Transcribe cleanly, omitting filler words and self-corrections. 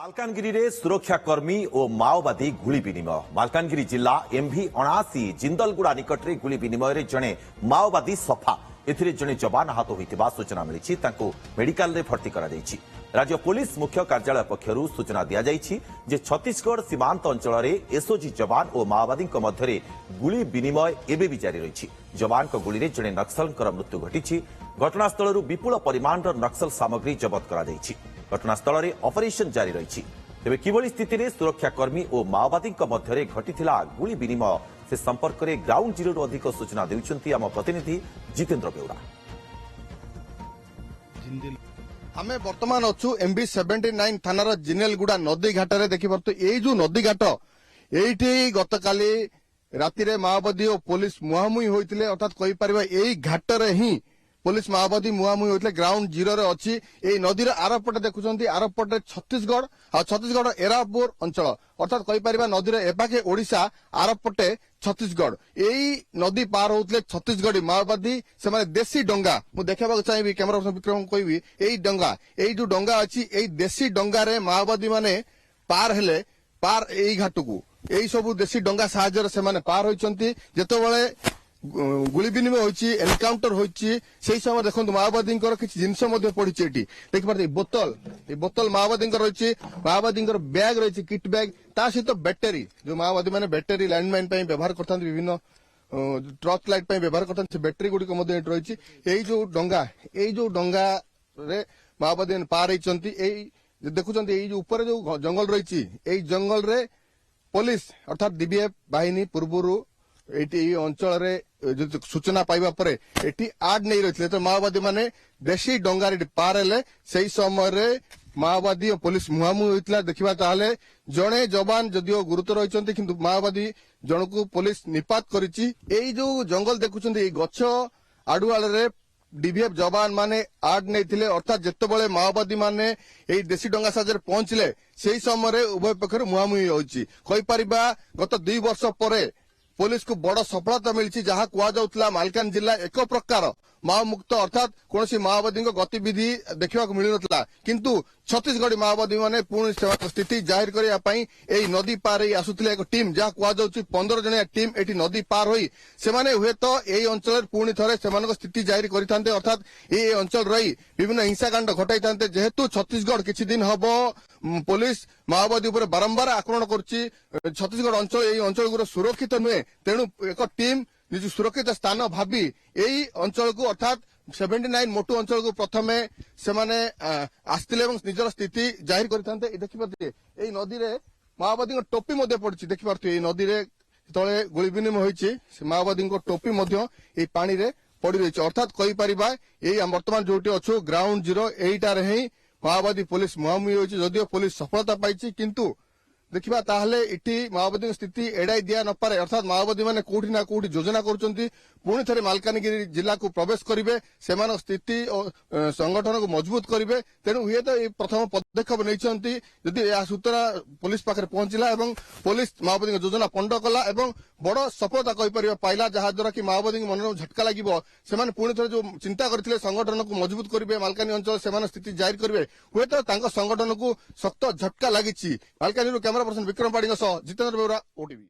ମାଲକାନଗିରିରେ ସୁରକ୍ଷାକର୍ମୀ ଓ ମାଓବାଦୀ ଗୁଳି ବିନିମୟ। ମାଲକାନଗିରି ଜିଲ୍ଲା ଏମ୍ଭି 79 ଜିନ୍ଦଲଗୁଡ଼ା ନିକଟରେ ଗୁଳି ବିନିମୟରେ ଜଣେ ମାଓବାଦୀ ସଫା। ଏଥିରେ ଜଣେ ଯବାନ ଆହତ ହୋଇଥିବା ସୂଚନା ମିଳିଛି। ତାଙ୍କୁ ମେଡିକାଲରେ ଭର୍ତ୍ତି କରାଯାଇଛି। ରାଜ୍ୟ ପୁଲିସ ମୁଖ୍ୟ କାର୍ଯ୍ୟାଳୟ ପକ୍ଷରୁ ସୂଚନା ଦିଆଯାଇଛି ଯେ ଛତିଶଗଡ଼ ସୀମାନ୍ତ ଅଞ୍ଚଳରେ ଏସ୍ଓଜି ଯବାନ ଓ ମାଓବାଦୀଙ୍କ ମଧ୍ୟରେ ଗୁଳି ବିନିମୟ ଏବେ ବି ଜାରି ରହିଛି। ଯବାନଙ୍କ ଗୁଳିରେ ଜଣେ ନକ୍ସଲଙ୍କର ମୃତ୍ୟୁ ଘଟିଛି। ଘଟଣାସ୍ଥଳରୁ ବିପୁଳ ପରିମାଣର ନକ୍ସଲ ସାମଗ୍ରୀ ଜବତ କରାଯାଇଛି। ଘଟଣାସ୍ଥଳରେ ଅପରେସନ ଜାରି ରହିଛି। ତେବେ କିଭଳି ସ୍ଥିତିରେ ସୁରକ୍ଷାକର୍ମୀ ଓ ମାଓବାଦୀଙ୍କ ମଧ୍ୟରେ ଘଟିଥିଲା ଗୁଳି ବିନିମୟ ସେ ସମ୍ପର୍କରେ ଗ୍ରାଉଣ୍ଡ ଜିରୋରୁ ଅଧିକ ସୂଚନା ଦେଉଛନ୍ତି ଆମ ପ୍ରତିନିଧି ଜିତେନ୍ଦ୍ର ବେଉରା। ଆମେ ବର୍ତ୍ତମାନ ଅଛୁ ଏମ୍ବି 79 ଥାନାର ଜିନେଲଗୁଡ଼ା ନଦୀ ଘାଟରେ। ଦେଖିପାରୁଛୁ ଏଇ ଯୋଉ ନଦୀ ଘାଟ ଏଇଠି ଗତକାଲି ରାତିରେ ମାଓବାଦୀ ଓ ପୋଲିସ ମୁହାଁମୁହିଁ ହୋଇଥିଲେ। ଅର୍ଥାତ୍ କହିପାରିବା ଏଇ ଘାଟରେ ହିଁ पुलिस माओवादी मुहांमुही होते ग्राउंड जीरो रे अच्छी यही नदीर आरपटे देखुं आरपटे छत्तीसगढ़ और छत्तीसगढ़ एरापुर अंचल अर्थात कहीपर नदीर एपाखे ओडिशा आरपटे छत्तीसगढ़ यही नदी पार होते छत्तीसगढ़ी माओवादी से देशी डंगा मुझे देखा चाहिए कैमेरा विक्रम कहि यही डंगा यही जो डंगा अच्छी यही देशी डंगारे माओवादी माने पार हेले पार यही घाट को यही सब देशी डंगा साहाय्य से पार होती जितेबाला गुली विनिमय होती एनकाउंटर होती समय देखो माओवादी किसी जिनस पड़ी देखिए बोतल माओवादी रही माओवादी बैग रही किट बैग ता सहित बैटेरी जो माओवादी मैंने बैटेरी लैंडमाइन व्यवहार करते विभिन्न टर्च लाइट व्यवहार करते बैटेरी गुड़िक रही यही जो डंगा रे माओवादी पार होती देखुं जो ऊपर जो जंगल रही यही जंगल रे पुलिस अर्थात डीबीएफ बाहिनी पूर्व ये अंचल सूचना पाइबा परे एटी आड नहीं रही तो माओवादी माने देशी डंगार पार हेले से समय माओवादी और पुलिस मुहांमुही होता देखा ताले जड़े जवान जदिव गुरुतर रही किंतु माओवादी जन को पुलिस निपात करी जो जंगल देखुं गछ आड़ुआल डीबीएफ जवान माने आड नहीं अर्थात जितेबाला माओवादी माने यही देशी डंगा साहाଯ୍ୟରେ पहुंचले से समय उभय पक्ष मुहांमुही होईपर गत 2 वर्ष पर पुलिस को बड़ सफलता मिली जहां कहुला मालकान जिला एक प्रकार माओ मुक्त अर्थात कौन माओवादी गतिविधि देखा मिल ना किंतु छत्तीसगढ़ी माओवादी मैंने पुणी स्थिति जाहिर करने नदी पार आसुले एक टीम जहां कहुच्छी 15 जनिया टीम ये नदी पार हो हुए तो यही अंचल पुणी थे स्थिति जाहिर करते अर्थात ये अंचल रही विभिन्न हिंसाकांड घटाई था जेहेतु छत्तीसगढ़ किसी दिन हम पुलिस माओवादी उपर बारंबार आक्रमण कर छत्तीसगढ़ अंचल यही अंचल सुरक्षित नुहे तेणु एक टीम निज सुरक्षित स्थान भावी यही अंचल को अर्थात 79 मोटू अंचल को प्रथमे से आसते निजर स्थिति जाहिर करते देखिए यही नदी रे माओवादी टोपी पड़ी देखिए नदी रे तले गुली विनिमय होती माओवादी टोपी पानी रे पड़ी रही अर्थात कहीपर यही वर्तमान जो अच्छु ग्राउंड जीरो यहीटार ही माओवादी पुलिस मुहांमुही होती जदिव पुलिस सफलता पाई किंतु देखा ताहले इटी माओवादी स्थिति एड़ाई दिया न पारे अर्थात माओवादी मैंने कोठी ना कोठी योजना करुछंती पुणी थे मालकानगिरी जिला को प्रवेश करेंगे से स्थिति और संगठन को मजबूत करेंगे तेणु हुए तो प्रथम पदक्षेप नहीं जदि यह सूचना पुलिस पाखे पहुंचला एवं पुलिस माओवादी योजना पंड कला बड़ सफलता कहीपर पाइला जहाद्वारा कि माओवादी मन झटका लगे से पुणी थे जो चिंता करते संगठन को मजबूत करेंगे मालकानी अंचल से स्थिति जाहिर करेंगे हुए तो संगठन को शक्त झटका लगी मालकानी कैमरा पर्सन विक्रम पाड़ी जितेन्द्र बेउरा ओटीवी।